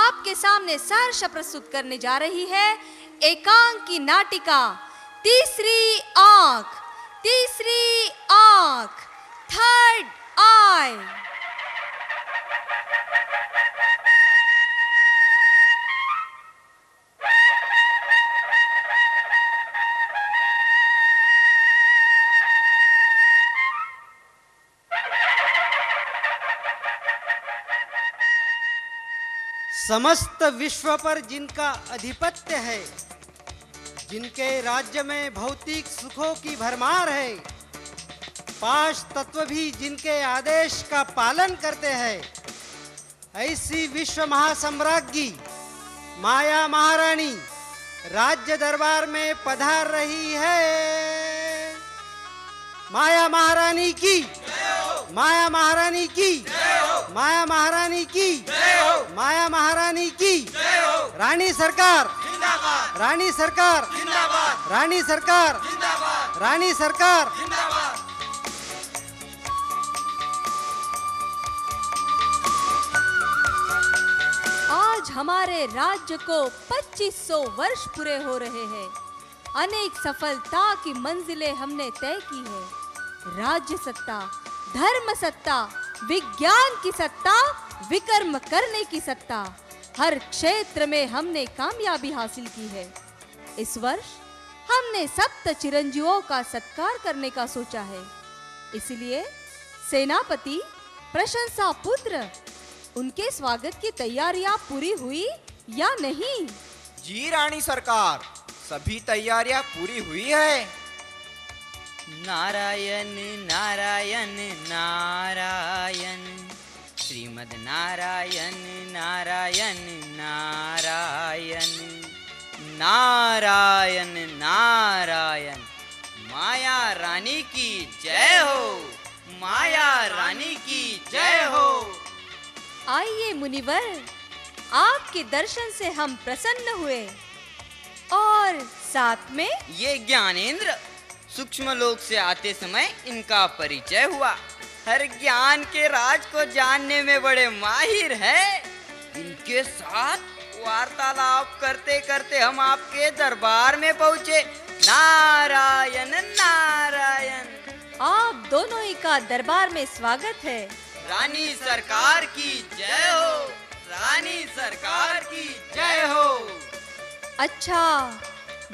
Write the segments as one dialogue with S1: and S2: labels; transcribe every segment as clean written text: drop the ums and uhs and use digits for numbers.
S1: आपके सामने सहर्ष प्रस्तुत करने जा रही है एकांकी नाटिका तीसरी आंख। तीसरी आंख, थर्ड आई।
S2: समस्त विश्व पर जिनका अधिपत्य है, जिनके राज्य में भौतिक सुखों की भरमार है, पांच तत्व भी जिनके आदेश का पालन करते हैं, ऐसी विश्व महासम्राज्ञी माया महारानी राज्य दरबार में पधार रही है। माया महारानी की, माया महारानी की, माया महारानी की, माया महारानी की। रानी सरकार, रानी सरकार, रानी सरकार, रानी सरकार।
S1: आज हमारे राज्य को 2500 वर्ष पूरे हो रहे हैं। अनेक सफलता की मंजिलें हमने तय की है। राज्य सत्ता, धर्म सत्ता, विज्ञान की सत्ता, विकर्म करने की सत्ता, हर क्षेत्र में हमने कामयाबी हासिल की है। इस वर्ष हमने सप्त चिरंजीवों का सत्कार करने का सोचा है। इसलिए सेनापति, प्रशंसा पुत्र, उनके स्वागत की तैयारियां पूरी हुई या नहीं?
S3: जी रानी सरकार, सभी तैयारियां पूरी हुई है।
S4: नारायण नारायण नारायण, श्रीमद् नारायण नारायण नारायण, नारायण नारायण। माया रानी की जय हो, माया रानी की जय हो।
S1: आइए मुनिवर, आपके दर्शन से हम प्रसन्न हुए और साथ में
S4: ये ज्ञानेंद्र सूक्ष्म लोक से आते समय इनका परिचय हुआ। हर ज्ञान के राज को जानने में बड़े माहिर है। इनके साथ वार्तालाप करते करते हम आपके दरबार में पहुँचे। नारायण नारायण।
S1: आप दोनों ही का दरबार में स्वागत है।
S4: रानी सरकार की जय हो, रानी सरकार की जय हो।
S1: अच्छा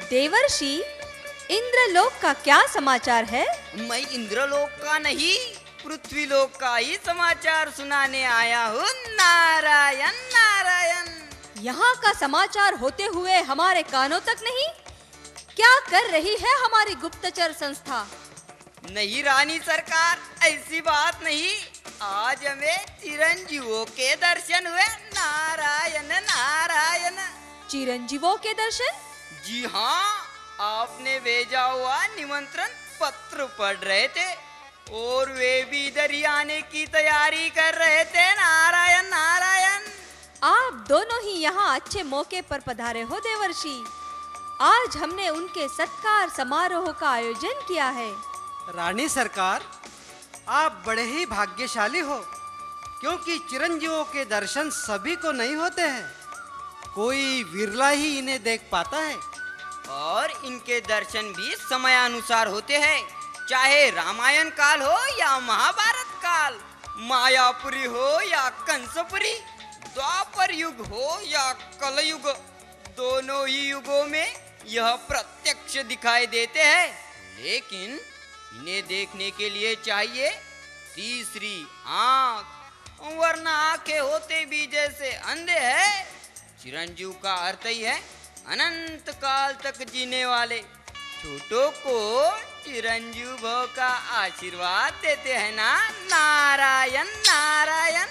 S1: देवर्षि, इंद्रलोक का क्या समाचार है?
S4: मैं इंद्रलोक का नहीं, पृथ्वीलोक का ही समाचार सुनाने आया हूँ। नारायण नारायण।
S1: यहाँ का समाचार होते हुए हमारे कानों तक नहीं? क्या कर रही है हमारी गुप्तचर संस्था?
S4: नहीं रानी सरकार, ऐसी बात नहीं। आज हमें चिरंजीवों के दर्शन हुए। नारायण नारायण।
S1: चिरंजीवों के दर्शन?
S4: जी हाँ, आपने भेजा हुआ निमंत्रण पत्र पढ़ रहे थे और वे भी इधर ही आने की तैयारी कर रहे थे। नारायण नारायण।
S1: आप दोनों ही यहाँ अच्छे मौके पर पधारे हो देवर्षि। आज हमने उनके सत्कार समारोह का आयोजन किया है।
S2: रानी सरकार, आप बड़े ही भाग्यशाली हो, क्योंकि चिरंजीवों के दर्शन सभी को नहीं होते हैं। कोई विरला ही इन्हें देख पाता है।
S4: और इनके दर्शन भी समयानुसार होते हैं, चाहे रामायण काल हो या महाभारत काल, मायापुरी हो या कंसपुरी, द्वापर युग हो या कलयुग, दोनों ही युगों में यह प्रत्यक्ष दिखाई देते हैं। लेकिन इन्हें देखने के लिए चाहिए तीसरी आंख, वरना आंखें होते भी जैसे अंधे हैं। चिरंजीव का अर्थ ही है अनंत काल तक जीने वाले। छोटों को चिरंजीव भव का आशीर्वाद देते हैं ना। नारायण नारायण।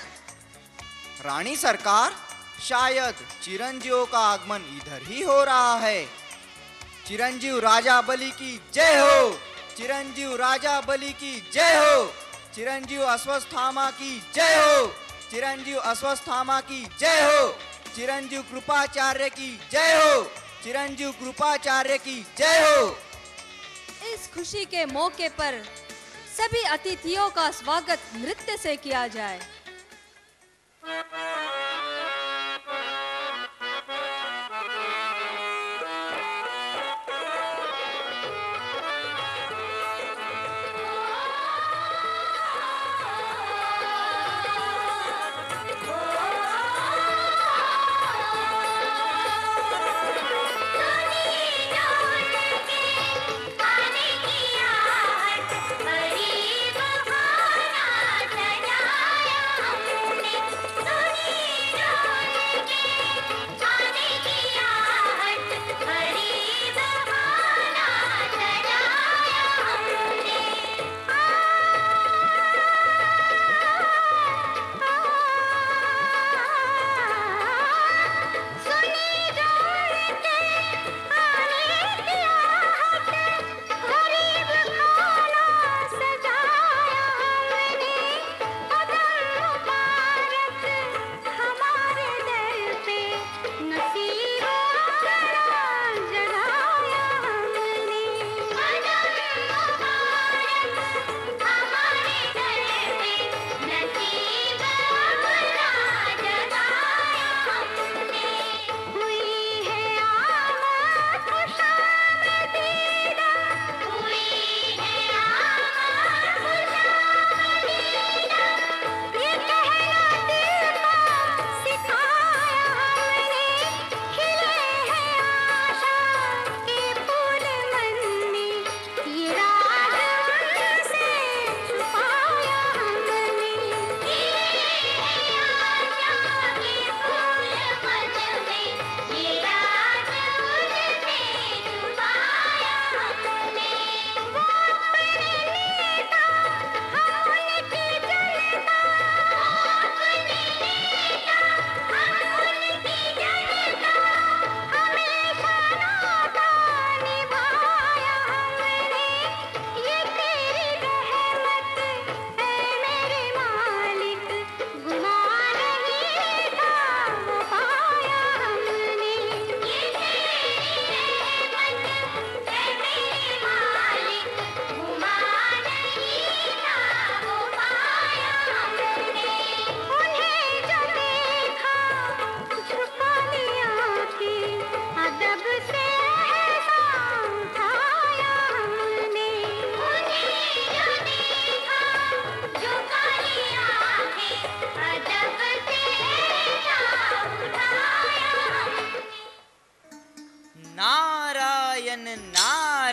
S3: रानी सरकार, शायद चिरंजीवों का आगमन इधर ही हो रहा है। चिरंजीव राजा बलि की जय हो, चिरंजीव राजा बलि की जय हो, चिरंजीव अश्वत्थामा की जय हो, चिरंजीव अश्वत्थामा की जय हो, चिरंजीव कृपाचार्य की जय हो, चिरंजीव कृपाचार्य की जय हो।
S1: इस खुशी के मौके पर सभी अतिथियों का स्वागत नृत्य से किया जाए।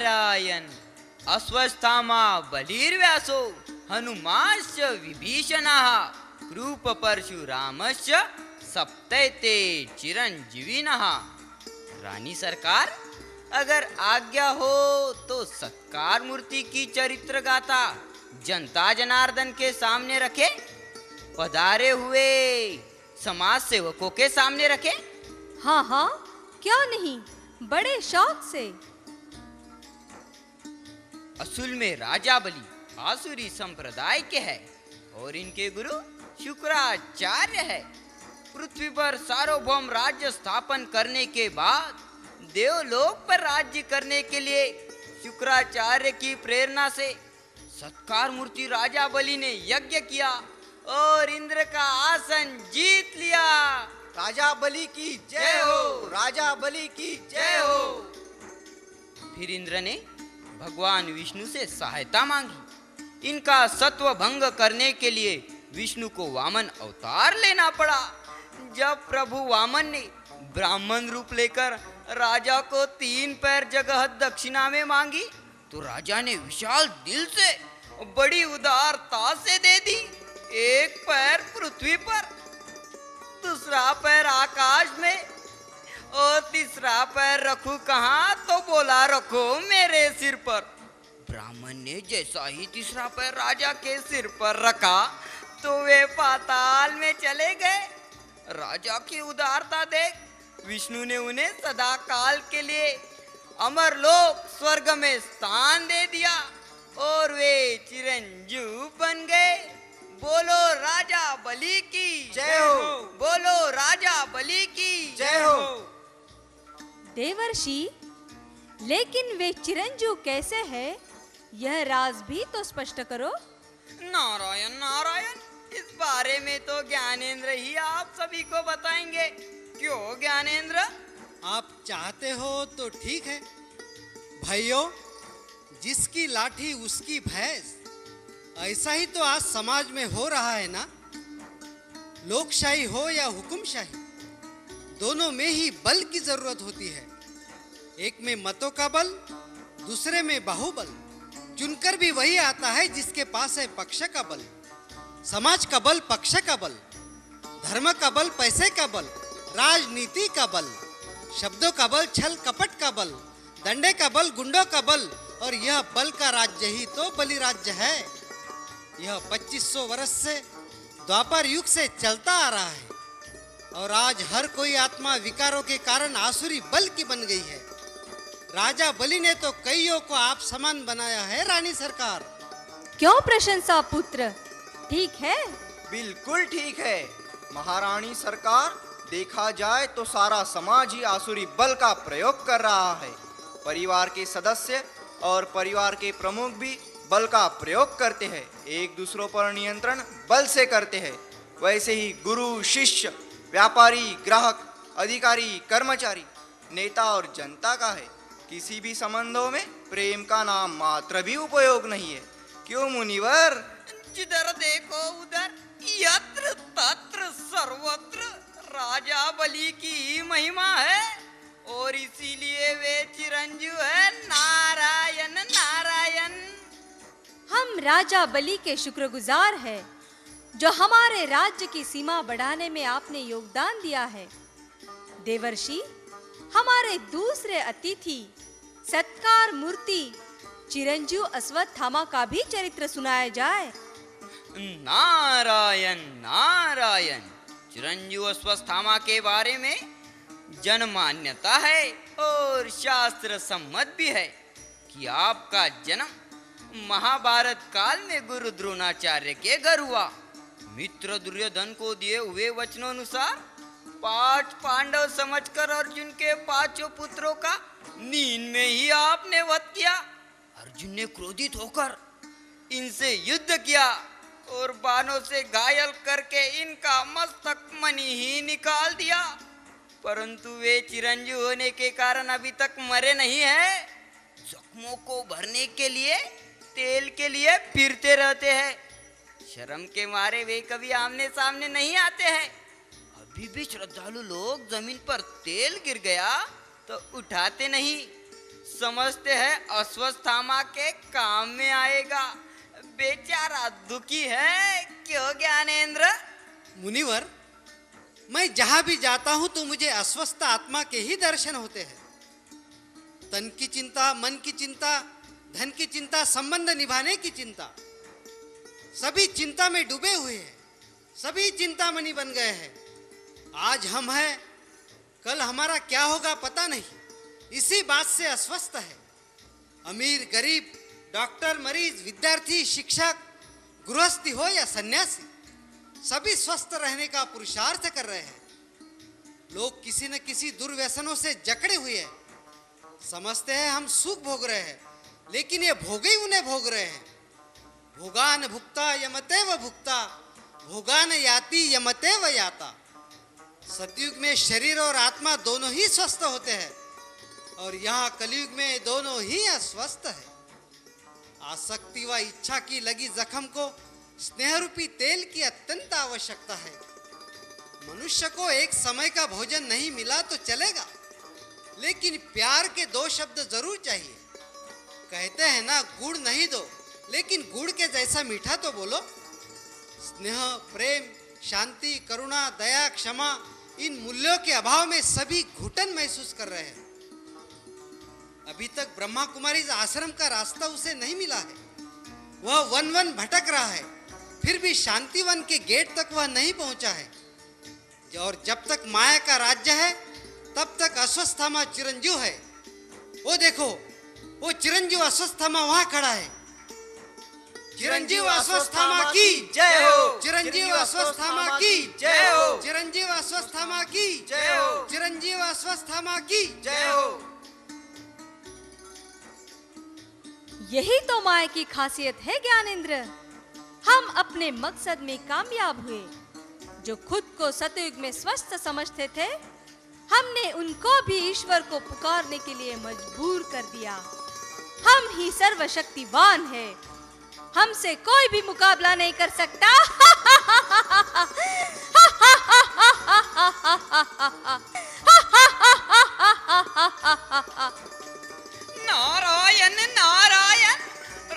S4: नारायण अश्वस्थामा बलिर्व्यासो हनुमाश्च विभीषणः कृप परशुरामश्च सप्तैते चिरंजीविनः। रानी सरकार, अगर आज्ञा हो तो सत्कार मूर्ति की चरित्र गाथा जनता जनार्दन के सामने रखे, पधारे हुए समाज सेवकों के सामने रखे।
S1: हाँ हाँ, क्यों नहीं, बड़े शौक से।
S4: असल में राजा बलि आसुरी संप्रदाय के हैं और इनके गुरु शुक्राचार्य है। पृथ्वी पर सार्वभौम राज्य स्थापन करने के बाद देवलोक पर राज्य करने के लिए शुक्राचार्य की प्रेरणा से सत्कार मूर्ति राजा बलि ने यज्ञ किया और इंद्र का आसन जीत लिया।
S3: राजा बलि की जय हो, राजा बलि की जय हो।
S4: फिर इंद्र ने भगवान विष्णु से सहायता मांगी। इनका सत्व भंग करने के लिए विष्णु को वामन अवतार लेना पड़ा। जब प्रभु वामन ने ब्राह्मण रूप लेकर राजा को 3 पैर जगह दक्षिणा में मांगी तो राजा ने विशाल दिल से बड़ी उदारता से दे दी। 1 पैर पृथ्वी पर, दूसरा पैर आकाश में और तीसरा पैर रखूं कहाँ, तो बोला रखो मेरे सिर पर। ब्राह्मण ने जैसा ही तीसरा पैर राजा के सिर पर रखा तो वे पाताल में चले गए। राजा की उदारता देख विष्णु ने उन्हें सदा काल के लिए अमरलोक स्वर्ग में स्थान दे दिया और वे चिरंजीव बन गए। बोलो राजा बलि की
S3: जय हो,
S4: बोलो राजा बलि की
S3: जय हो।
S1: देवर्षि, लेकिन वे चिरंजीव कैसे है, यह राज भी तो स्पष्ट करो।
S4: नारायण नारायण, इस बारे में तो ज्ञानेंद्र ही आप सभी को बताएंगे। क्यों ज्ञानेंद्र?
S2: आप चाहते हो तो ठीक है। भाइयों, जिसकी लाठी उसकी भैंस, ऐसा ही तो आज समाज में हो रहा है ना। लोकशाही हो या हुकुमशाही, दोनों में ही बल की जरूरत होती है। एक में मतों का बल, दूसरे में बाहुबल। चुनकर भी वही आता है जिसके पास है पक्ष का बल। समाज का बल पक्ष का बल, धर्म का बल पैसे का बल, राजनीति का बल, शब्दों का बल छल कपट का बल, डंडे का बल गुंडों का बल, और यह बल का राज्य ही तो बलि राज्य है। यह 2500 वर्ष से द्वापर युग से चलता आ रहा है और आज हर कोई आत्मा विकारों के कारण आसुरी बल की बन गई है। राजा बलि ने तो कईयों को आप समान बनाया है। रानी सरकार,
S1: क्यों प्रशंसा पुत्र, ठीक है?
S3: बिल्कुल ठीक है महारानी सरकार। देखा जाए तो सारा समाज ही आसुरी बल का प्रयोग कर रहा है। परिवार के सदस्य और परिवार के प्रमुख भी बल का प्रयोग करते हैं, एक दूसरों पर नियंत्रण बल से करते हैं। वैसे ही गुरु शिष्य, व्यापारी, ग्राहक, अधिकारी, कर्मचारी, नेता और जनता का है। किसी भी संबंधों में प्रेम का नाम मात्र भी उपयोग नहीं है। क्यों मुनिवर?
S4: जिधर देखो उधर यत्र तत्र सर्वत्र राजा बलि की महिमा है और इसीलिए वे चिरंजीव है। नारायण नारायण।
S1: हम राजा बलि के शुक्रगुजार हैं जो हमारे राज्य की सीमा बढ़ाने में आपने योगदान दिया है। देवर्षि, हमारे दूसरे अतिथि सत्कार मूर्ति चिरंजीव अश्वत्थामा का भी चरित्र सुनाया जाए।
S4: नारायण नारायण। चिरंजीव अश्वत्थामा के बारे में जन मान्यता है और शास्त्र सम्मत भी है कि आपका जन्म महाभारत काल में गुरु द्रोणाचार्य के घर हुआ। मित्र दुर्योधन को दिए हुए वचनों अनुसार 5 पांडव समझकर अर्जुन के 5 पुत्रों का नींद में ही आपने वध किया। अर्जुन ने क्रोधित होकर इनसे युद्ध किया और बाणों से घायल करके इनका मस्तक मणि ही निकाल दिया, परंतु वे चिरंजीव होने के कारण अभी तक मरे नहीं हैं। जख्मों को भरने के लिए तेल के लिए फिरते रहते हैं। शर्म के मारे वे कभी आमने सामने नहीं आते हैं। अभी भी श्रद्धालु लोग जमीन पर तेल गिर गया तो उठाते नहीं, समझते हैं अश्वत्थामा के काम में आएगा। बेचारा दुखी है, क्यों ज्ञानेंद्र?
S2: मुनिवर, मैं जहां भी जाता हूं तो मुझे अस्वस्थ आत्मा के ही दर्शन होते हैं। तन की चिंता, मन की चिंता, धन की चिंता, संबंध निभाने की चिंता, सभी चिंता में डूबे हुए हैं, सभी चिंतामणि बन गए हैं। आज हम हैं, कल हमारा क्या होगा पता नहीं, इसी बात से अस्वस्थ है। अमीर गरीब, डॉक्टर मरीज, विद्यार्थी शिक्षक, गृहस्थी हो या सन्यासी, सभी स्वस्थ रहने का पुरुषार्थ कर रहे हैं। लोग किसी न किसी दुर्व्यसनों से जकड़े हुए हैं। समझते हैं हम सुख भोग रहे हैं, लेकिन ये भोग ही उन्हें भोग रहे हैं। भोगान भुक्ता यमतेव भुक्ता, भोगान याति यमतेव याता। सतयुग में शरीर और आत्मा दोनों ही स्वस्थ होते हैं, और यहाँ कलयुग में दोनों ही अस्वस्थ है। आसक्ति व इच्छा की लगी जख्म को स्नेह रूपी तेल की अत्यंत आवश्यकता है। मनुष्य को एक समय का भोजन नहीं मिला तो चलेगा, लेकिन प्यार के 2 शब्द जरूर चाहिए। कहते हैं ना, गुड़ नहीं दो, लेकिन गुड़ के जैसा मीठा तो बोलो। स्नेह, प्रेम, शांति, करुणा, दया, क्षमा, इन मूल्यों के अभाव में सभी घुटन महसूस कर रहे हैं। अभी तक ब्रह्मा कुमारी आश्रम का रास्ता उसे नहीं मिला है। वह वन वन भटक रहा है, फिर भी शांति वन के गेट तक वह नहीं पहुंचा है। और जब तक माया का राज्य है, तब तक अश्वत्थामा चिरंजीव है। वो देखो, वो चिरंजीव अश्वत्थामा वहां खड़ा है। चिरंजीव अश्वत्थामा की
S3: जय हो।
S2: चिरंजीव अश्वत्थामा की
S3: जय हो।
S2: चिरंजीव अश्वत्थामा की
S3: जय हो।
S2: चिरंजीव अश्वत्थामा की
S3: जय हो।
S1: यही तो माया की खासियत है ज्ञानेंद्र। हम अपने मकसद में कामयाब हुए। जो खुद को सतयुग में स्वस्थ समझते थे, हमने उनको भी ईश्वर को पुकारने के लिए मजबूर कर दिया। हम ही सर्वशक्तिवान हैं। हमसे कोई भी मुकाबला नहीं कर सकता।
S4: नारायण नारायण।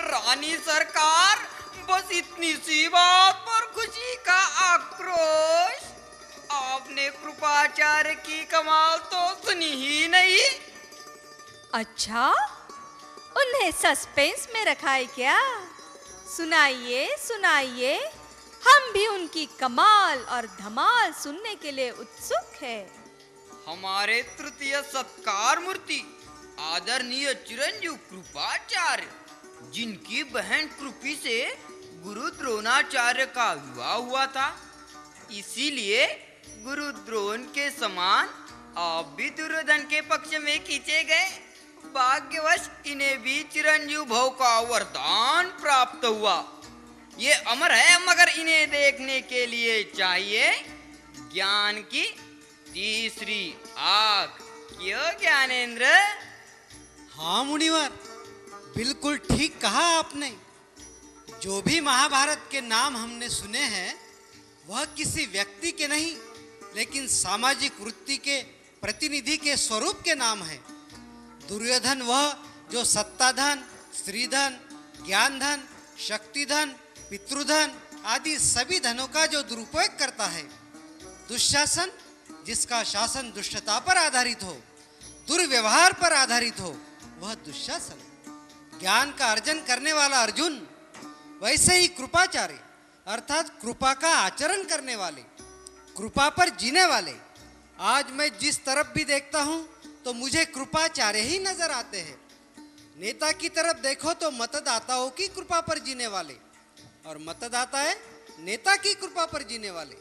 S4: रानी सरकार, बस इतनी सी बात पर खुशी का आक्रोश। आपने कृपाचार्य की कमाल तो सुनी ही नहीं।
S1: अच्छा, उन्हें सस्पेंस में रखा है क्या? सुनाइए सुनाइए, हम भी उनकी कमाल और धमाल सुनने के लिए उत्सुक है।
S4: हमारे तृतीय सत्कार मूर्ति आदरणीय चिरंजीव कृपाचार्य, जिनकी बहन कृपी से गुरु द्रोणाचार्य का विवाह हुआ था, इसीलिए गुरु द्रोण के समान आप भी दुर्योधन के पक्ष में खींचे गए। भाग्यवश इन्हें भी चिरंजीव भव का वरदान प्राप्त हुआ। ये अमर है, मगर इन्हें देखने के लिए चाहिए ज्ञान की तीसरी आंख। क्यों ज्ञानेंद्र?
S2: हाँ मुनिवर, बिल्कुल ठीक कहा आपने। जो भी महाभारत के नाम हमने सुने हैं, वह किसी व्यक्ति के नहीं, लेकिन सामाजिक वृत्ति के प्रतिनिधि के स्वरूप के नाम हैं। दुर्योधन वह जो सत्ताधन, स्त्रीधन, ज्ञानधन, शक्तिधन, पितृधन आदि सभी धनों का जो दुरुपयोग करता है। दुशासन, जिसका शासन दुष्टता पर आधारित हो, दुर्व्यवहार पर आधारित हो, वह दुशासन। ज्ञान का अर्जन करने वाला अर्जुन, वैसे ही कृपाचार्य अर्थात कृपा का आचरण करने वाले, कृपा पर जीने वाले। आज मैं जिस तरफ भी देखता हूं तो मुझे कृपाचार्य ही नजर आते हैं। नेता की तरफ देखो तो मतदाताओं की कृपा पर जीने वाले, और मतदाता है नेता की कृपा पर जीने वाले।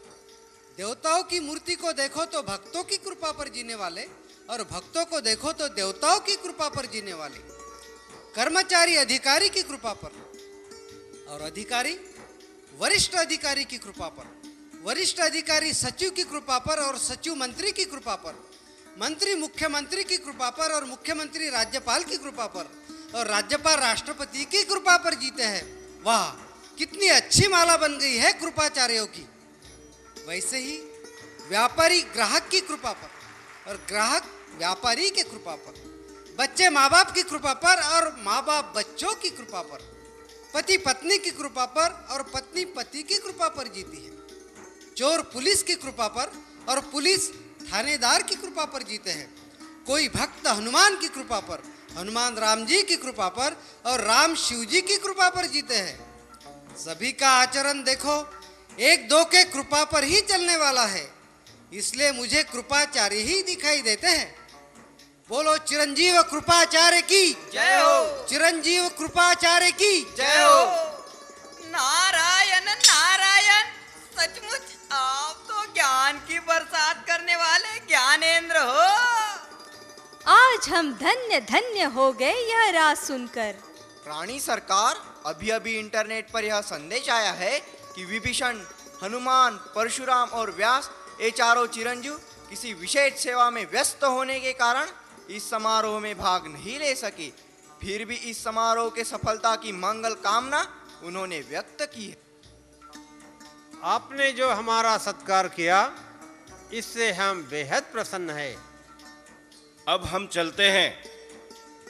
S2: देवताओं की मूर्ति को देखो तो भक्तों की कृपा पर जीने वाले, और भक्तों को देखो तो देवताओं की कृपा पर जीने वाले। कर्मचारी अधिकारी की कृपा पर, और अधिकारी वरिष्ठ अधिकारी की कृपा पर, वरिष्ठ अधिकारी सचिव की कृपा पर, और सचिव मंत्री की कृपा पर, मंत्री मुख्यमंत्री की कृपा पर, और मुख्यमंत्री राज्यपाल की कृपा पर, और राज्यपाल राष्ट्रपति की कृपा पर जीते हैं। वाह, कितनी अच्छी माला बन गई है कृपाचार्यों की। वैसे ही व्यापारी ग्राहक की कृपा पर, और ग्राहक व्यापारी के कृपा पर, बच्चे माँ बाप की कृपा पर और माँ बाप बच्चों की कृपा पर, पति पत्नी की कृपा पर और पत्नी पति की कृपा पर जीती है। चोर पुलिस की कृपा पर और पुलिस थानेदार की कृपा पर जीते हैं। कोई भक्त हनुमान की कृपा पर, हनुमान राम जी की कृपा पर और राम शिव जी की कृपा पर जीते हैं। सभी का आचरण देखो एक दो के कृपा पर ही चलने वाला है, इसलिए मुझे कृपाचार्य ही दिखाई देते हैं। बोलो चिरंजीव कृपाचार्य की
S4: जय हो।
S2: चिरंजीव कृपाचार्य की
S4: जय हो। नारायण नारायण, सचमुच आप तो ज्ञान की बरसात करने वाले ज्ञानेंद्र हो।
S1: आज हम धन्य धन्य हो गए यह राज सुनकर।
S3: रानी सरकार, अभी अभी इंटरनेट पर यह संदेश आया है कि विभीषण, हनुमान, परशुराम और व्यास ये चारों चिरंजीव किसी विशेष सेवा में व्यस्त होने के कारण इस समारोह में भाग नहीं ले सके। फिर भी इस समारोह के सफलता की मंगल कामना उन्होंने व्यक्त की है।
S5: आपने जो हमारा सत्कार किया, इससे हम बेहद प्रसन्न हैं।
S6: अब हम चलते हैं,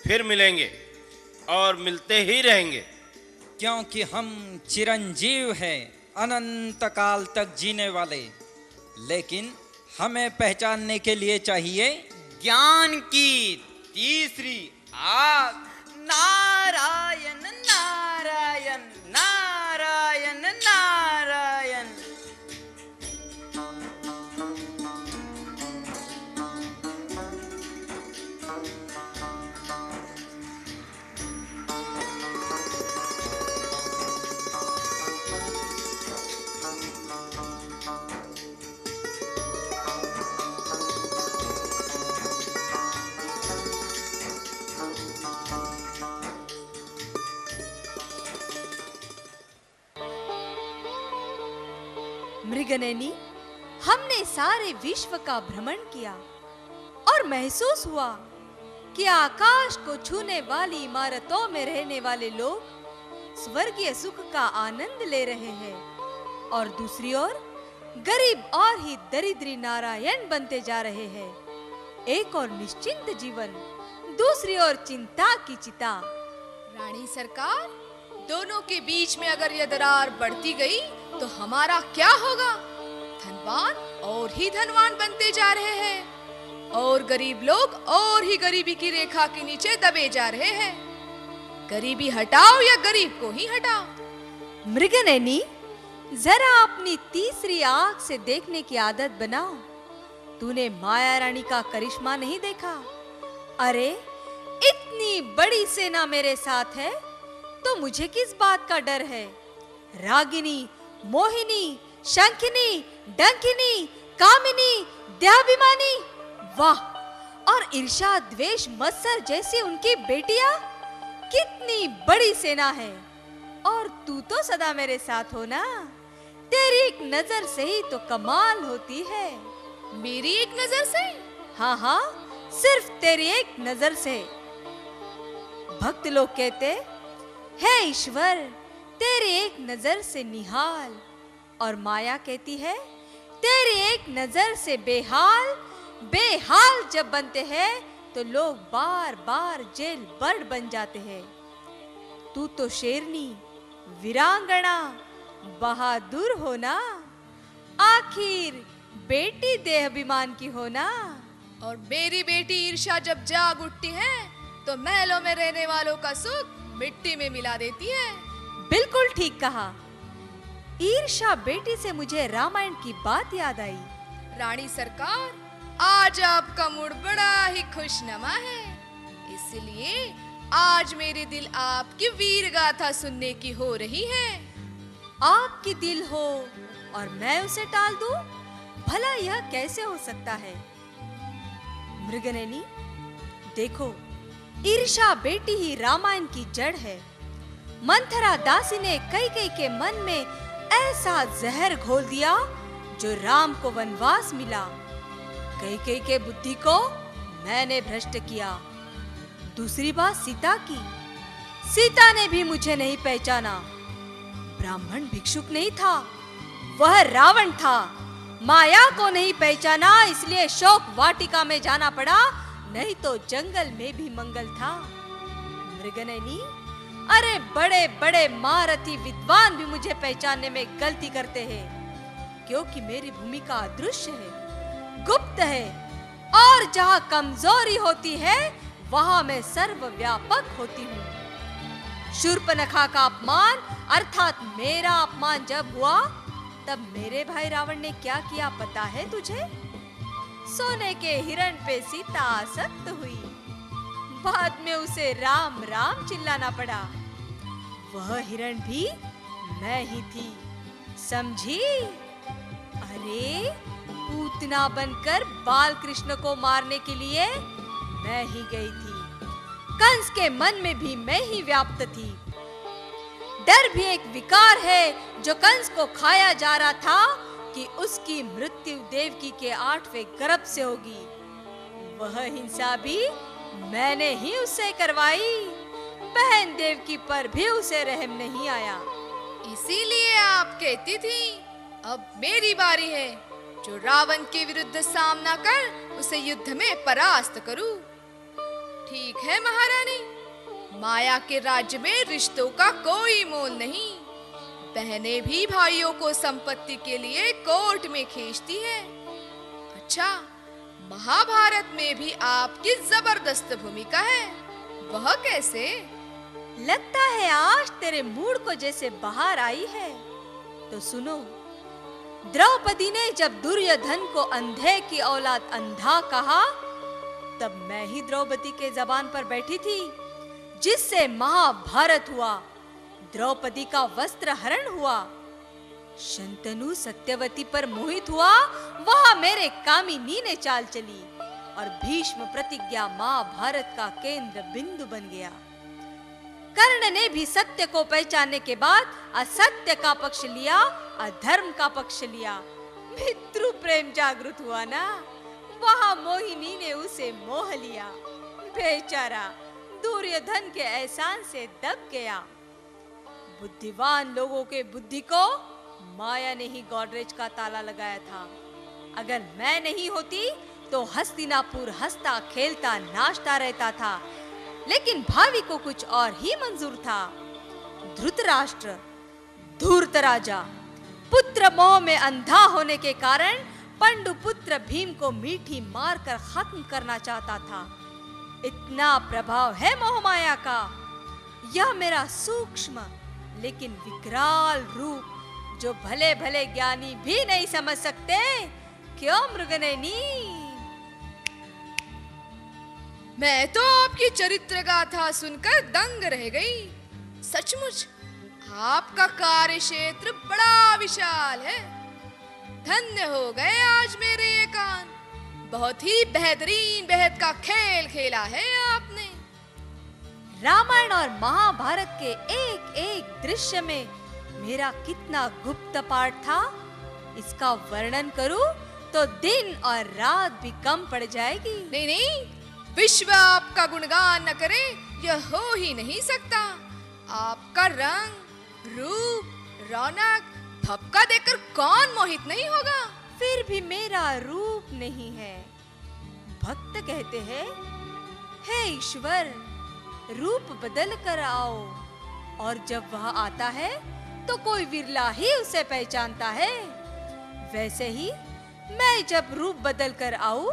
S6: फिर मिलेंगे और मिलते ही रहेंगे।
S7: क्योंकि हम चिरंजीव हैं, अनंत काल तक जीने वाले। लेकिन हमें पहचानने के लिए चाहिए
S4: ज्ञान की तीसरी आग। नारायण नारायण नारायण नारायण।
S1: मृगनयनी, हमने सारे विश्व का भ्रमण किया और महसूस हुआ कि आकाश को छूने वाली इमारतों में रहने वाले लोग स्वर्गीय सुख का आनंद ले रहे हैं और दूसरी ओर गरीब और ही दरिद्री नारायण बनते जा रहे हैं। एक और निश्चिंत जीवन, दूसरी ओर चिंता की चिता।
S8: रानी सरकार, दोनों के बीच में अगर यह दरार बढ़ती गई तो हमारा क्या होगा? धनवान और ही धनवान बनते जा रहे हैं और गरीब लोग और ही गरीबी की रेखा के नीचे दबे जा रहे हैं। गरीबी हटाओ या गरीब को ही हटाओ।
S1: मृगनयनी, जरा अपनी तीसरी आंख से देखने की आदत बनाओ। तूने माया रानी का करिश्मा नहीं देखा? अरे, इतनी बड़ी सेना मेरे साथ है तो मुझे किस बात का डर है? रागिनी, मोहिनी, शंखिनी, डंकिनी, कामिनी, देहाभिमानी, वाह! और ईर्ष्या, द्वेष, मत्सर जैसी उनकी बेटियां, कितनी बड़ी सेना है। और तू तो सदा मेरे साथ हो ना। तेरी एक नजर से ही तो कमाल होती है।
S8: मेरी एक नजर से?
S1: हाँ हाँ, सिर्फ तेरी एक नजर से। भक्त लोग कहते, हे ईश्वर, तेरी एक नजर से निहाल। और माया कहती है, तेरी एक नजर से बेहाल। बेहाल जब बनते हैं तो लोग बार बार जेल बर्ड बन जाते हैं। तू तो शेरनी, वीरांगना, बहादुर हो ना। आखिर बेटी देहाभिमान की हो ना।
S8: और मेरी बेटी ईर्ष्या जब जाग उठती है तो महलों में रहने वालों का सुख मिट्टी में मिला देती है।
S1: बिल्कुल ठीक कहा। ईर्ष्या बेटी से मुझे रामायण की बात याद आई।
S8: रानी सरकार, आज आपका मूड बड़ा ही खुशनुमा है, इसलिए आज मेरे दिल आपकी वीर गाथा सुनने की हो रही है।
S1: आपकी दिल हो और मैं उसे टाल दूं? भला यह कैसे हो सकता है? मृगनयनी, देखो, ईर्ष्या बेटी ही रामायण की जड़ है। मंथरा दासी ने कैकेयी के मन में ऐसा जहर घोल दिया जो राम को वनवास मिला। कैकेयी के बुद्धि को मैंने भ्रष्ट किया। दूसरी बात सीता की। सीता ने भी मुझे नहीं पहचाना। ब्राह्मण भिक्षुक नहीं था, वह रावण था। माया को नहीं पहचाना, इसलिए शोक वाटिका में जाना पड़ा नहीं तो जंगल में भी मंगल था। मृगनयनी, अरे बड़े बड़े महारथी विद्वान भी मुझे पहचानने में गलती करते हैं, क्योंकि मेरी भूमिका अदृश्य है, गुप्त है, और जहां कमजोरी होती है वहां मैं सर्वव्यापक होती हूँ। शूर्पणखा का अपमान अर्थात मेरा अपमान जब हुआ, तब मेरे भाई रावण ने क्या किया पता है तुझे? सोने के हिरण पे सीता आसक्त हुई, बाद में उसे राम राम चिल्लाना पड़ा। वह हिरण भी मैं ही थी, समझी? अरे पूतना बनकर बाल कृष्ण को मारने के लिए मैं ही गई थी। कंस के मन में भी मैं ही व्याप्त थी। डर भी एक विकार है जो कंस को खाया जा रहा था कि उसकी मृत्यु देवकी के 8वें गर्भ से होगी। वह हिंसा भी मैंने ही उससे करवाई। बहन देवकी पर भी उसे रहम नहीं आया।
S8: इसीलिए आप कहती थी अब मेरी बारी है, जो रावण के विरुद्ध सामना कर उसे युद्ध में परास्त करूं। ठीक है महारानी, माया के राज्य में रिश्तों का कोई मोल नहीं। बहनें भी भाइयों को संपत्ति के लिए कोर्ट में खींचती है। अच्छा, महाभारत में भी आपकी जबरदस्त भूमिका है, वह कैसे?
S1: लगता है आज तेरे मूड को जैसे बाहर आई है। तो सुनो, द्रौपदी ने जब दुर्योधन को अंधे की औलाद अंधा कहा, तब मैं ही द्रौपदी के जबान पर बैठी थी, जिससे महाभारत हुआ। द्रौपदी का वस्त्र हरण हुआ। शंतनु सत्यवती पर मोहित हुआ, वहां मेरे कामिनी ने चाल चली, और भीष्म प्रतिज्ञा महाभारत का केंद्र बिंदु बन गया। कर्ण ने भी सत्य को पहचानने के बाद असत्य का पक्ष लिया, अधर्म का पक्ष लिया। पितृ प्रेम जागृत हुआ ना, वहां मोहिनी ने उसे मोह लिया। बेचारा दुर्योधन के एहसान से दब गया। बुद्धिवान लोगों के बुद्धि को माया ने ही गोदरेज का ताला लगाया था। अगर मैं नहीं होती तो हस्तिनापुर हंसता खेलता नाचता रहता था, लेकिन भावी को कुछ और ही मंजूर था। धृतराष्ट्र धूर्त राजा पुत्र मोह में अंधा होने के कारण पंडु पुत्र भीम को मीठी मारकर खत्म करना चाहता था। इतना प्रभाव है मोह माया का। यह मेरा सूक्ष्म लेकिन विकराल रूप, जो भले भले ज्ञानी भी नहीं समझ सकते। क्यों मृगनयनी?
S8: मैं तो आपकी चरित्र गाथा सुनकर दंग रह गई। सचमुच आपका कार्य क्षेत्र बड़ा विशाल है। धन्य हो गए आज मेरे ये कान। बहुत ही बेहतरीन बेहद का खेल खेला है आपने।
S1: रामायण और महाभारत के एक एक दृश्य में मेरा कितना गुप्त पाठ था, इसका वर्णन करूं तो दिन और रात भी कम पड़ जाएगी।
S8: नहीं नहीं, विश्व आपका गुणगान न करे यह हो ही नहीं सकता। आपका रंग रूप रौनक भपका देखकर कौन मोहित नहीं होगा।
S1: फिर भी मेरा रूप नहीं है। भक्त कहते हैं, हे ईश्वर रूप बदल कर आओ, और जब वह आता है तो कोई विरला ही उसे पहचानता है। वैसे ही मैं जब रूप बदल कर आऊं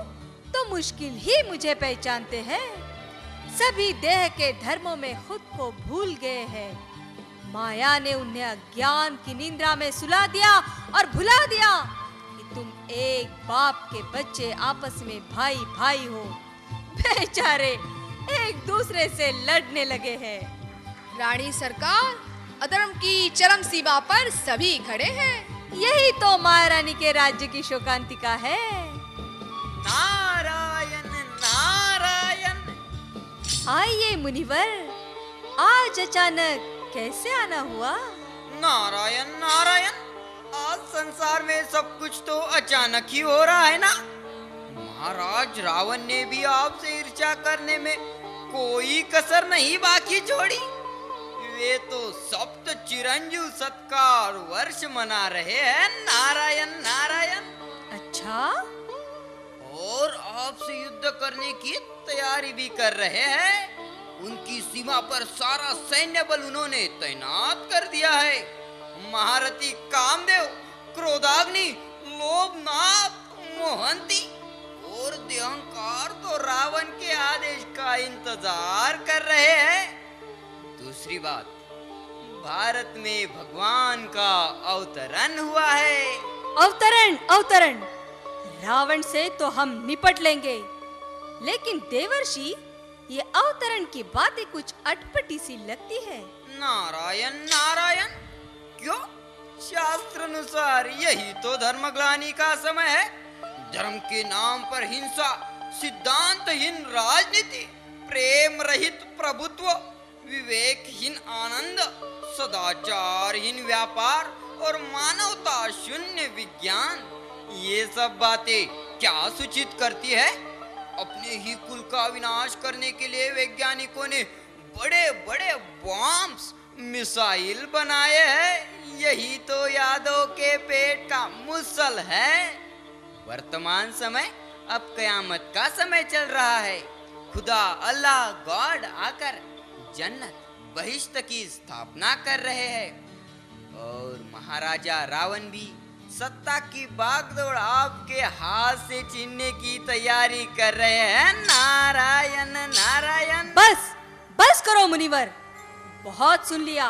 S1: तो मुश्किल ही मुझे पहचानते हैं। सभी देह के धर्मों में खुद को भूल गए हैं। माया ने उन्हें अज्ञान की निंद्रा में सुला दिया और भुला दिया कि तुम एक बाप के बच्चे आपस में भाई भाई हो। बेचारे एक दूसरे से लड़ने लगे हैं।
S8: रानी सरकार, अधर्म की चरम सीमा पर सभी खड़े हैं।
S1: यही तो महारानी के राज्य की शोकांतिका है।
S4: नारायण नारायण।
S1: आइए मुनिवर, आज अचानक कैसे आना हुआ?
S4: नारायण नारायण, आज संसार में सब कुछ तो अचानक ही हो रहा है ना। महाराज रावण ने भी आपसे ईर्ष्या करने में कोई कसर नहीं बाकी छोड़ी। वे तो सप्त चिरंजीव सत्कार वर्ष मना रहे हैं। नारायण नारायण।
S1: अच्छा,
S4: और आपसे युद्ध करने की तैयारी भी कर रहे हैं। उनकी सीमा पर सारा सैन्य बल उन्होंने तैनात कर दिया है। महारथी कामदेव, क्रोधाग्नि, लोभनाथ, मोहंती और देहंकार तो रावण के आदेश का इंतजार कर रहे हैं। दूसरी बात, भारत में भगवान का अवतरण हुआ है।
S1: अवतरण अवतरण, रावण से तो हम निपट लेंगे, लेकिन देवर्षि, ये अवतरण की बातें कुछ अटपटी सी लगती है।
S4: नारायण नारायण, क्यों? शास्त्र अनुसार यही तो धर्मग्लानि का समय है। धर्म के नाम पर हिंसा, सिद्धांतहीन राजनीति, प्रेम रहित प्रभुत्व, विवेकहीन आनंद, सदाचारहीन व्यापार और मानवता शून्य विज्ञान, ये सब बातें क्या सूचित करती है? अपने ही कुल का विनाश करने के लिए वैज्ञानिकों ने बड़े बड़े बॉम्ब्स, मिसाइल बनाए हैं। यही तो यादव के पेट का मुसल है। वर्तमान समय अब कयामत का समय चल रहा है। खुदा अल्लाह गॉड आकर जन्नत बहिश्त की स्थापना कर रहे हैं और महाराजा रावण भी सत्ता की बागडोर आपके हाथ से छीनने की तैयारी कर रहे हैं। नारायण नारायण।
S1: बस बस करो मुनिवर, बहुत सुन लिया।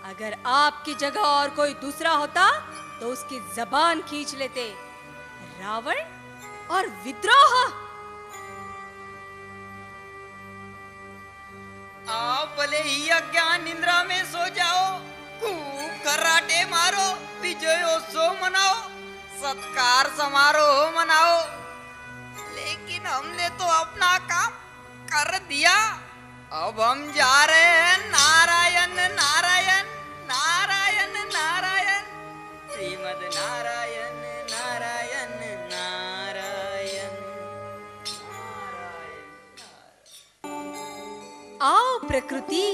S1: अगर आपकी जगह और कोई दूसरा होता तो उसकी जबान खींच लेते। रावण और विद्रोह,
S4: आप भले ही अज्ञान निद्रा में सो जाओ, खूब कराटे मारो, विजयोत्सव मनाओ, सत्कार समारोह मनाओ, लेकिन हमने तो अपना काम कर दिया। अब हम जा रहे हैं। नारायण नारायण नारायण नारायण, श्रीमद नारायण नारायण नारायण नारायण।
S1: आओ प्रकृति,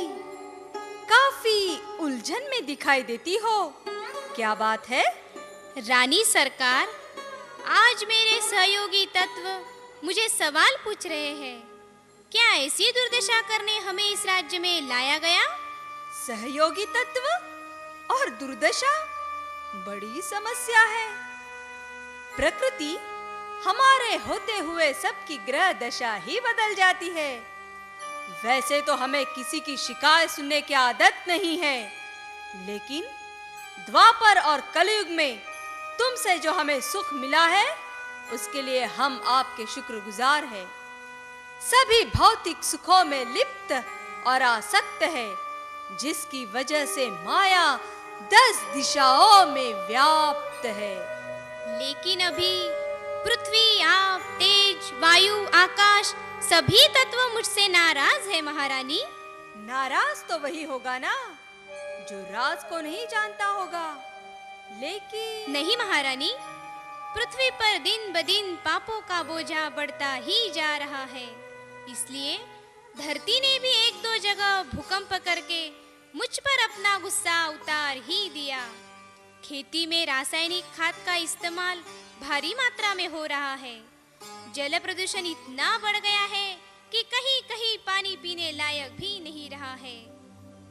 S1: काफी उलझन में दिखाई देती हो, क्या बात है?
S9: रानी सरकार, आज मेरे सहयोगी तत्व मुझे सवाल पूछ रहे हैं। क्या ऐसी दुर्दशा करने हमें इस राज्य में लाया गया?
S1: सहयोगी तत्व और दुर्दशा, बड़ी समस्या है। प्रकृति हमारे होते हुए सबकी ग्रह दशा ही बदल जाती है। वैसे तो हमें किसी की शिकायत सुनने की आदत नहीं है, लेकिन द्वापर और कलयुग में तुमसे जो हमें सुख मिला है, उसके लिए हम आपके शुक्रगुजार हैं। सभी भौतिक सुखों में लिप्त और आसक्त है, जिसकी वजह से माया 10 दिशाओं में व्याप्त है।
S9: लेकिन अभी पृथ्वी, आप, तेज, वायु, आकाश सभी तत्व मुझसे नाराज है महारानी।
S1: नाराज तो वही होगा ना जो राज को नहीं जानता होगा। लेकिन
S9: नहीं महारानी, पृथ्वी पर दिन ब दिन पापों का बोझा बढ़ता ही जा रहा है। इसलिए धरती ने भी 1-2 जगह भूकंप करके मुझ पर अपना गुस्सा उतार ही दिया। खेती में रासायनिक खाद का इस्तेमाल भारी मात्रा में हो रहा है। जल प्रदूषण इतना बढ़ गया है कि कहीं कहीं पानी पीने लायक भी नहीं रहा है।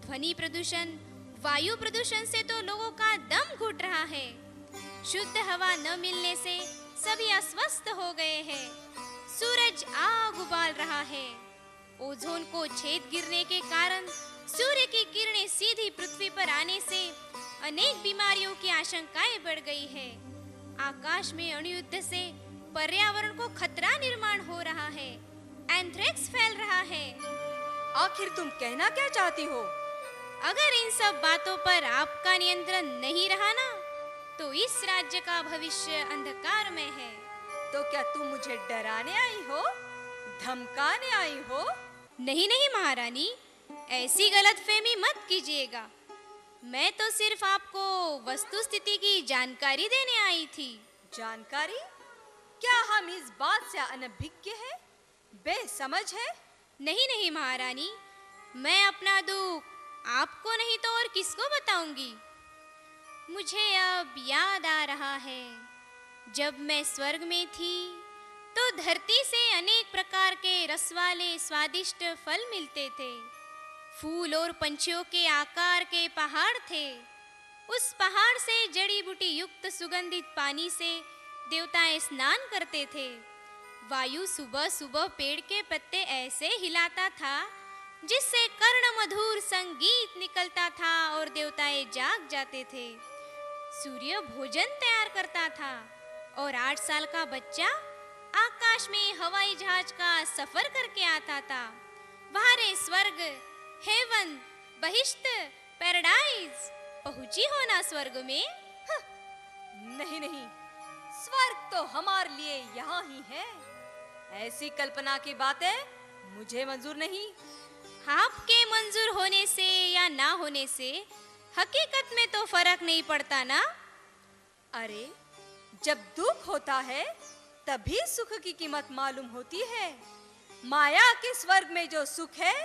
S9: ध्वनि प्रदूषण, वायु प्रदूषण से तो लोगों का दम घुट रहा है। शुद्ध हवा न मिलने से सभी अस्वस्थ हो गए हैं। सूरज आग उबाल रहा है। ओजोन को छेद गिरने के कारण सूर्य की किरणें सीधी पृथ्वी पर आने से अनेक बीमारियों की आशंकाएं बढ़ गई है। आकाश में अणुयुद्ध से पर्यावरण को खतरा निर्माण हो रहा है। एंथ्रेक्स फैल रहा है।
S1: आखिर तुम कहना क्या चाहती हो?
S9: अगर इन सब बातों पर आपका नियंत्रण नहीं रहा ना, तो इस राज्य का भविष्य अंधकार में है।
S1: तो क्या तुम मुझे डराने आई हो, धमकाने आई हो?
S9: नहीं नहीं महारानी, ऐसी गलतफहमी मत कीजिएगा। मैं तो सिर्फ आपको वस्तु स्थिति की जानकारी देने आई थी।
S1: जानकारी? क्या हम इस बात से अनभिज्ञ हैं, बेसमझ है?
S9: नहीं नहीं महारानी, मैं अपना दुख आपको नहीं तो और किसको बताऊंगी। मुझे अब याद आ रहा है, जब मैं स्वर्ग में थी तो धरती से अनेक प्रकार के रस वाले स्वादिष्ट फल मिलते थे। फूल और पंछियों के आकार के पहाड़ थे। उस पहाड़ से जड़ी बूटी युक्त सुगंधित पानी से देवताएं स्नान करते थे। वायु सुबह सुबह पेड़ के पत्ते ऐसे हिलाता था जिससे कर्ण मधुर संगीत निकलता था और देवताएं जाग जाते थे। सूर्य भोजन तैयार करता था और 8 साल का बच्चा आकाश में हवाई जहाज का सफर करके आता था। वहां रे स्वर्ग, हेवन, बहिश्त, पैराडाइज, पहुंची हो ना स्वर्ग में?
S1: नहीं नहीं, स्वर्ग तो हमारे लिए यहाँ ही है। ऐसी कल्पना की बातें मुझे मंजूर नहीं।
S9: आपके मंजूर होने से या ना होने से हकीकत में तो फर्क नहीं पड़ता ना।
S1: अरे, जब दुख होता है तभी सुख की कीमत मालूम होती है। माया के स्वर्ग में जो सुख है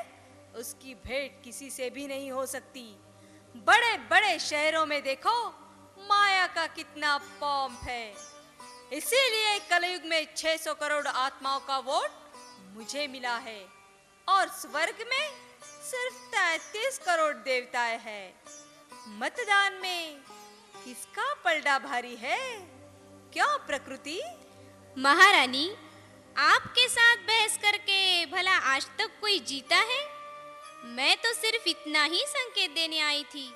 S1: उसकी भेंट किसी से भी नहीं हो सकती। बड़े बड़े शहरों में देखो माया का कितना पॉम्प है। इसीलिए कलयुग में 600 करोड़ आत्माओं का वोट मुझे मिला है और स्वर्ग में सिर्फ 33 करोड़ देवताएं हैं। मतदान में किसका पलड़ा भारी है? क्यों प्रकृति?
S9: महारानी, आपके साथ बहस करके भला आज तक कोई जीता है? मैं तो सिर्फ इतना ही संकेत देने आई थी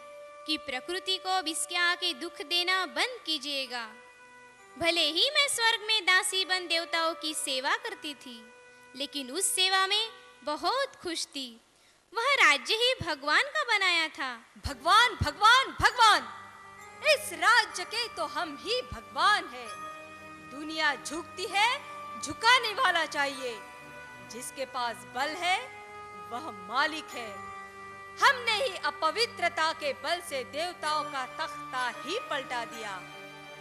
S9: कि प्रकृति को अब इसके आगे दुख देना बंद कीजिएगा। भले ही मैं स्वर्ग में दासी बन देवताओं की सेवा करती थी, लेकिन उस सेवा में बहुत खुश थी। वह राज्य ही भगवान का बनाया था।
S1: भगवान भगवान भगवान, इस राज्य के तो हम ही भगवान हैं। दुनिया झुकती है, झुकाने वाला चाहिए। जिसके पास बल है वह मालिक है। हमने ही अपवित्रता के बल से देवताओं का तख्ता ही पलटा दिया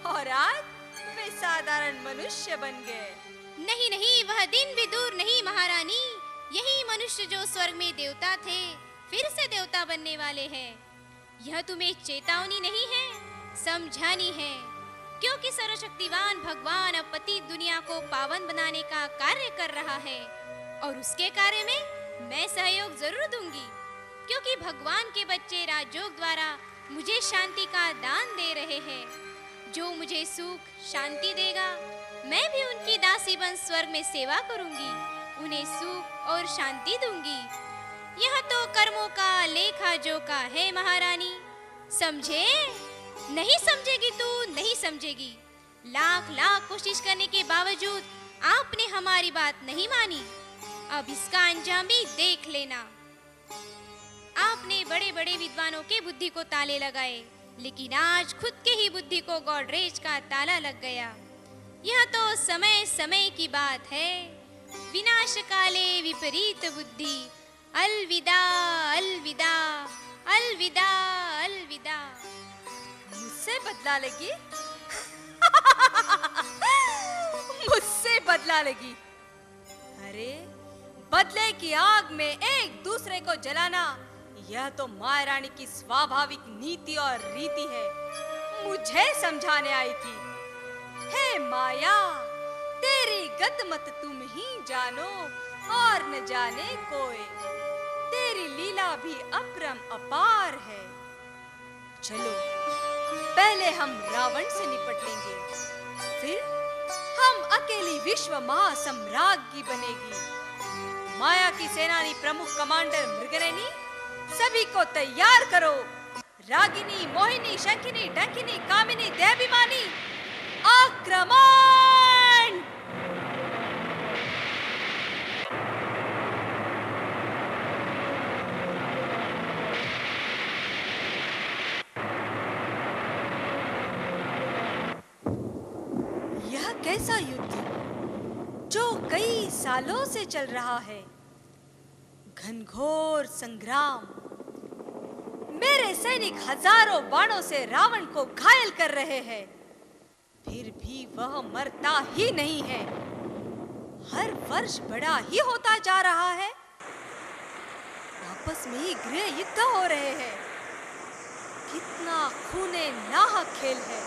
S1: और आज वे साधारण मनुष्य बन गए।
S9: नहीं नहीं, वह दिन भी दूर नहीं महारानी। यही मनुष्य जो स्वर्ग में देवता थे फिर से देवता बनने वाले हैं। यह तुम्हें चेतावनी नहीं है, समझानी है, क्योंकि सर्वशक्तिवान भगवान अब पतित दुनिया को पावन बनाने का कार्य कर रहा है और उसके कार्य में मैं सहयोग जरूर दूंगी, क्योंकि भगवान के बच्चे राजयोग द्वारा मुझे शांति का दान दे रहे हैं। जो मुझे सुख शांति देगा मैं भी उनकी दासी बन स्वर्ग में सेवा करूंगी, उन्हें सुख और शांति दूंगी। यह तो कर्मों का लेखा जोखा है महारानी, समझे? नहीं समझेगी तू, नहीं समझेगी। लाख लाख कोशिश करने के बावजूद आपने हमारी बात नहीं मानी। अब इसका अंजाम भी देख लेना। आपने बड़े बड़े विद्वानों के बुद्धि को ताले लगाए, लेकिन आज खुद के ही बुद्धि को गॉडरेज का ताला लग गया। यह तो समय समय की बात है। विनाश काले विपरीत बुद्धि। अलविदा अलविदा अलविदा अलविदा।
S1: मुझसे बदला लेगी? मुझसे बदला लेगी? अरे, बदले की आग में एक दूसरे को जलाना यह तो माया रानी की स्वाभाविक नीति और रीति है। मुझे समझाने आई थी। हे माया, तेरी गदमत तुम ही जानो और न जाने कोई। तेरी लीला भी अपरम अपार है। चलो, पहले हम रावण से निपट लेंगे, फिर हम अकेली विश्व महासम्राज्ञी बनेगी। माया की सेनानी प्रमुख कमांडर मृगनयनी, सभी को तैयार करो। रागिनी, मोहिनी, शंखिनी, डंकिनी, कामिनी, देवाभिमानी, आक्रमण! यह कैसा युद्ध जो कई सालों से चल रहा है? घनघोर संग्राम। मेरे सैनिक हजारों बाणों से रावण को घायल कर रहे हैं, फिर भी वह मरता ही नहीं है। हर वर्ष बड़ा ही होता जा रहा है। आपस में ही गृह युद्ध हो रहे हैं। कितना खूने नाहक खेल है।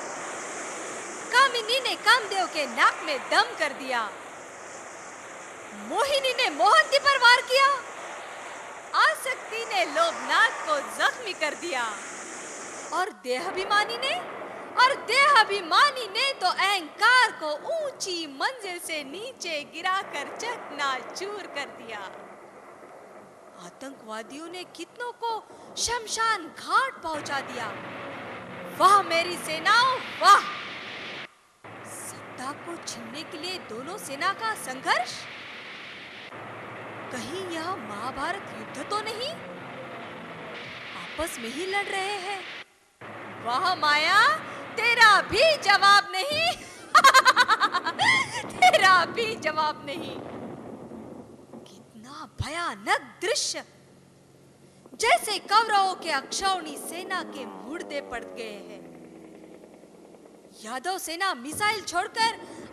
S1: कामिनी ने कामदेव के नाक में दम कर दिया। मोहिनी ने मोहंती पर वार किया, आसक्ति ने लोभनाथ को जख्मी कर दिया और देहाभिमानी ने तो अहंकार को ऊंची मंजिल से नीचे गिराकर चकनाचूर कर दिया। आतंकवादियों ने कितनों को शमशान घाट पहुंचा दिया। वाह मेरी सेनाओं, वाह! सत्ता को छीनने के लिए दोनों सेना का संघर्ष। कहीं यह महाभारत युद्ध तो नहीं? आपस में ही लड़ रहे हैं। वाह माया, तेरा भी जवाब नहीं। तेरा भी जवाब नहीं। कितना भयानक दृश्य! जैसे कौरवों के अक्षौणी सेना के मुर्दे पड़ गए हैं। यादव सेना मिसाइल छोड़कर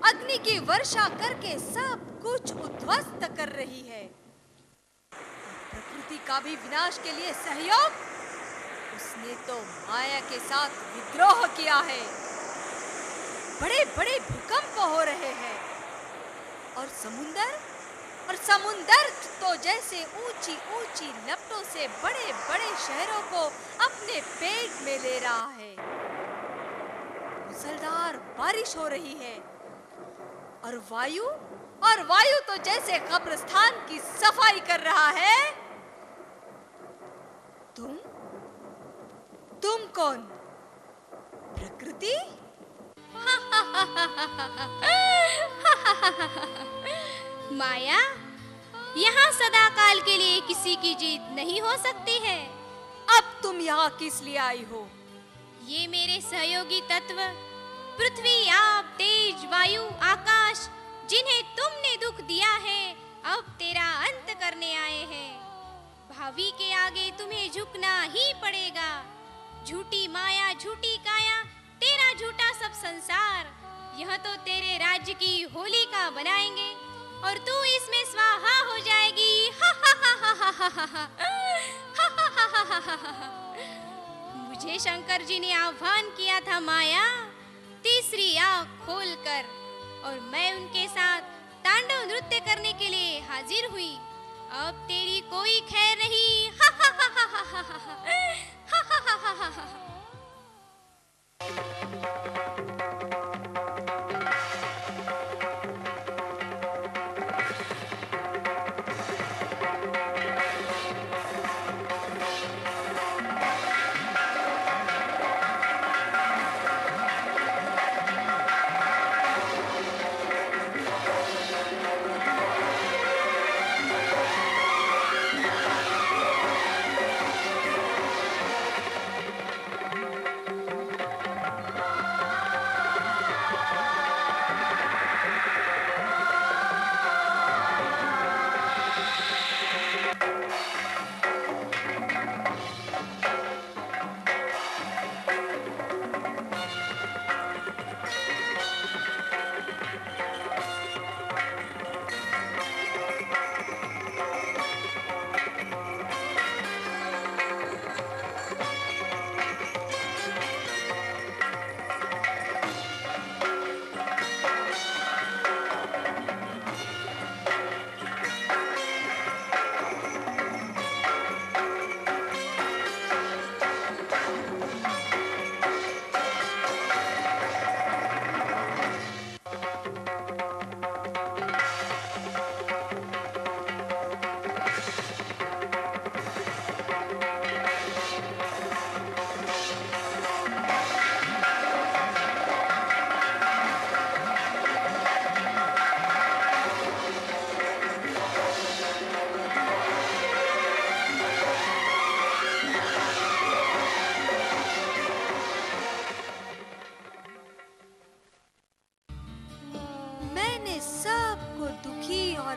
S1: अग्नि की वर्षा करके सब कुछ उद्ध्वस्त कर रही है। प्रकृति का भी विनाश के लिए सहयोग, उसने तो माया के साथ विद्रोह किया है। बड़े बड़े भूकंप हो रहे हैं और समुंदर तो जैसे ऊंची ऊंची लपटों से बड़े बड़े शहरों को अपने पेट में ले रहा है। मूसलाधार बारिश हो रही है और वायु तो जैसे कब्रिस्तान की सफाई कर रहा है। तुम कौन? प्रकृति?
S9: माया, यहाँ सदाकाल के लिए किसी की जीत नहीं हो सकती है।
S1: अब तुम यहाँ किस लिए आई हो?
S9: ये मेरे सहयोगी तत्व पृथ्वी, आप, तेज, वायु, आकाश, जिन्हें तुमने दुख दिया है, अब तेरा अंत करने आए हैं। भावी के आगे तुम्हें झुकना ही पड़ेगा। झूठी माया, झूठी काया, तेरा झूठा सब संसार, यह तो तेरे राज्य की होलिका बनाएंगे और तू इसमें स्वाहा हो जाएगी। मुझे शंकर जी ने आह्वान किया था माया, तीसरी आँख खोलकर, और मैं उनके साथ तांडव नृत्य करने के लिए हाजिर हुई। अब तेरी कोई खैर नहीं।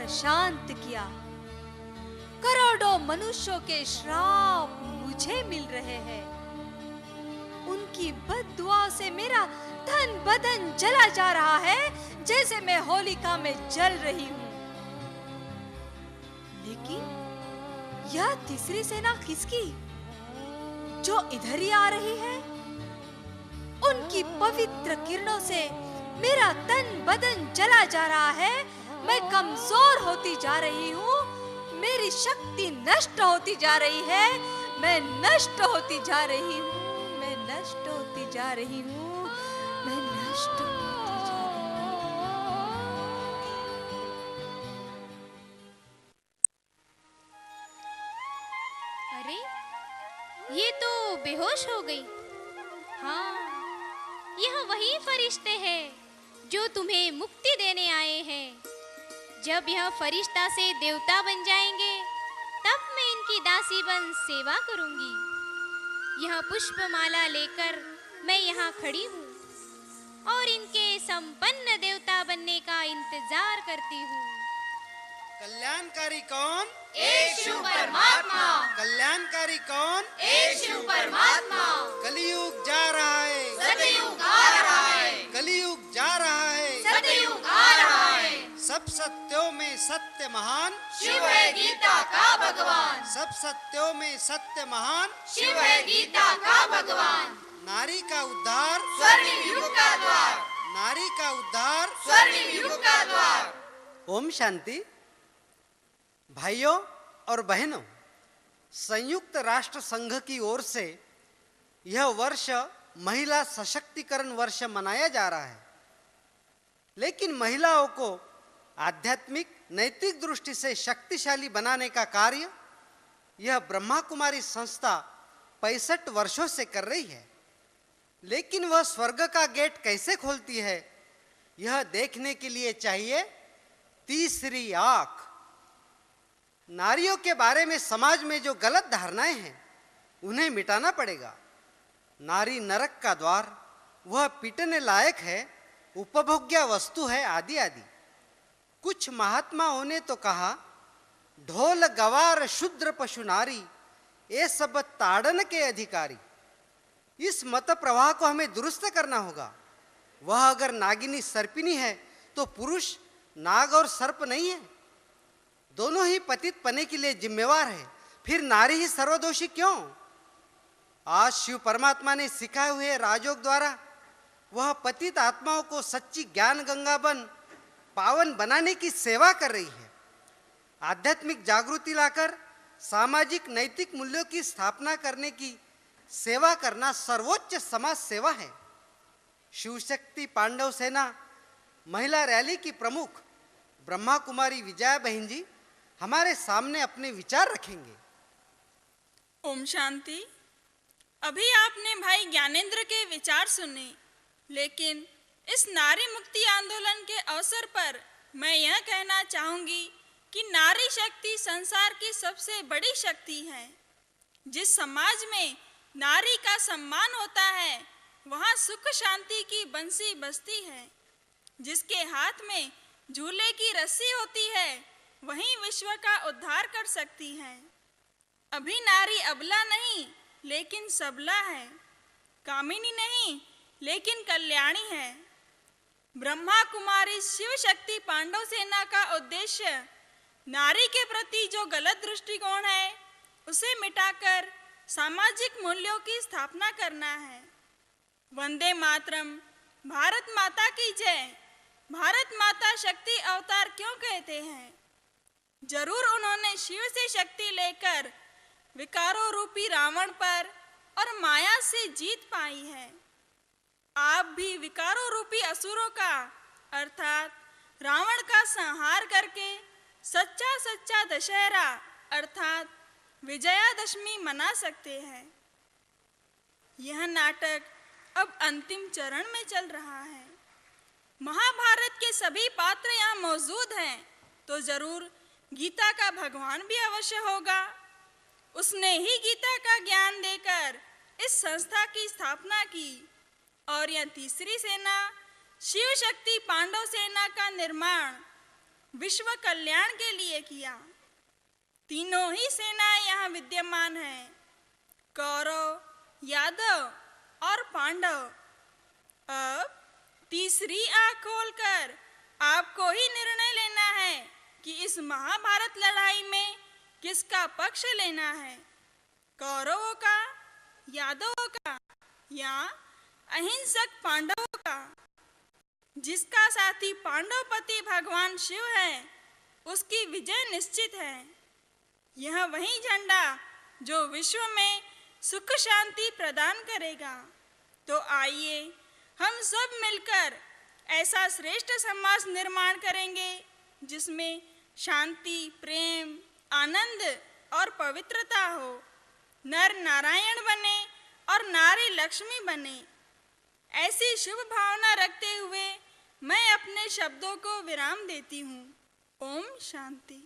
S1: शांत किया। करोड़ों मनुष्यों के श्राप मुझे मिल रहे हैं। उनकी बद्दुआ से मेरा धन बदन जला जा रहा है, जैसे मैं होलिका में जल रही हूँ। लेकिन यह तीसरी सेना किसकी जो इधर ही आ रही है? उनकी पवित्र किरणों से मेरा तन बदन जला जा रहा है। मैं कमजोर होती जा रही हूँ, मेरी शक्ति नष्ट होती जा रही है, मैं नष्ट होती जा रही हूँ, मैं नष्ट होती जा रही हूँ, मैं नष्ट होती जा रही हूँ।
S9: अरे ये तो बेहोश हो गई। हाँ, यह वही फरिश्ते हैं जो तुम्हें मुक्ति देने आए हैं। जब यह फरिश्ता से देवता बन जाएंगे, तब मैं इनकी दासी बन सेवा करूंगी। यह पुष्पमाला लेकर मैं यहाँ खड़ी हूँ और इनके संपन्न देवता बनने का इंतजार करती हूँ।
S2: कल्याणकारी कौन?
S8: एक शिव परमात्मा,
S2: कल्याणकारी कौन?
S8: एक शिव परमात्मा,
S2: कलयुग जा रहा है,
S8: सतयुग आ रहा है,
S2: कलयुग जा रहा है,
S8: सतयुग आ रहा है।
S2: सब सत्यों में सत्य महान,
S8: शिव है गीता का भगवान,
S2: सब सत्यों में सत्य महान,
S8: शिव है गीता का भगवान।
S2: नारी का उद्धार,
S8: स्वर्णिम युग का द्वार,
S2: नारी का उद्धार,
S8: स्वर्णिम युग का द्वार।
S2: ओम शांति। भाइयों और बहनों, संयुक्त राष्ट्र संघ की ओर से यह वर्ष महिला सशक्तिकरण वर्ष मनाया जा रहा है, लेकिन महिलाओं को आध्यात्मिक नैतिक दृष्टि से शक्तिशाली बनाने का कार्य यह ब्रह्मा कुमारी संस्था 65 वर्षों से कर रही है। लेकिन वह स्वर्ग का गेट कैसे खोलती है, यह देखने के लिए चाहिए तीसरी आंख। नारियों के बारे में समाज में जो गलत धारणाएं हैं, उन्हें मिटाना पड़ेगा। नारी नरक का द्वार, वह पीटने लायक है, उपभोग्य वस्तु है, आदि आदि। कुछ महात्माओं ने तो कहा, ढोल गवार शूद्र पशु नारी, ये सब ताड़न के अधिकारी। इस मत प्रवाह को हमें दुरुस्त करना होगा। वह अगर नागिनी सर्पिनी है तो पुरुष नाग और सर्प नहीं है, दोनों ही पतित पने के लिए जिम्मेवार है। फिर नारी ही सर्वदोषी क्यों? आज शिव परमात्मा ने सिखाए हुए राजयोग द्वारा वह पतित आत्माओं को सच्ची ज्ञान गंगा बन पावन बनाने की सेवा कर रही है। आध्यात्मिक जागृति लाकर सामाजिक नैतिक मूल्यों की स्थापना करने की सेवा करना सर्वोच्च समाज सेवा है। शिवशक्ति पांडव सेना महिला रैली की प्रमुख ब्रह्मा कुमारी विजया बहन जी हमारे सामने अपने विचार रखेंगे।
S10: ओम शांति। अभी आपने भाई ज्ञानेंद्र के विचार सुने, लेकिन इस नारी मुक्ति आंदोलन के अवसर पर मैं यह कहना चाहूंगी कि नारी शक्ति संसार की सबसे बड़ी शक्ति है। जिस समाज में नारी का सम्मान होता है, वहाँ सुख शांति की बंसी बजती है। जिसके हाथ में झूले की रस्सी होती है, वहीं विश्व का उद्धार कर सकती है। अभी नारी अबला नहीं, लेकिन सबला है, कामिनी नहीं, लेकिन कल्याणी है। ब्रह्मा कुमारी शिव शक्ति पांडव सेना का उद्देश्य नारी के प्रति जो गलत दृष्टिकोण है, उसे मिटाकर सामाजिक मूल्यों की स्थापना करना है। वंदे मातरम, भारत माता की जय। भारत माता शक्ति अवतार क्यों कहते हैं? जरूर उन्होंने शिव से शक्ति लेकर विकारों रूपी रावण पर और माया से जीत पाई है। आप भी विकारों रूपी असुरों का अर्थात रावण का संहार करके सच्चा सच्चा दशहरा अर्थात विजयादशमी मना सकते हैं। यह नाटक अब अंतिम चरण में चल रहा है। महाभारत के सभी पात्र यहाँ मौजूद हैं, तो जरूर गीता का भगवान भी अवश्य होगा। उसने ही गीता का ज्ञान देकर इस संस्था की स्थापना की और यह तीसरी सेना शिव शक्ति पांडव सेना का निर्माण विश्व कल्याण के लिए किया। तीनों ही सेनाएं यहाँ विद्यमान हैं, कौरव, यादव और पांडव। अब तीसरी आंख खोलकर आपको ही निर्णय लेना है कि इस महाभारत लड़ाई में किसका पक्ष लेना है, कौरवों का, यादवों का या अहिंसक पांडवों का। जिसका साथी पांडवपति भगवान शिव है, उसकी विजय निश्चित है। यह वही झंडा जो विश्व में सुख शांति प्रदान करेगा। तो आइए हम सब मिलकर ऐसा श्रेष्ठ समाज निर्माण करेंगे जिसमें शांति, प्रेम, आनंद और पवित्रता हो। नर नारायण बने और नारी लक्ष्मी बने। ऐसी शुभ भावना रखते हुए मैं अपने शब्दों को विराम देती हूँ। ओम शांति।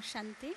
S11: शांति।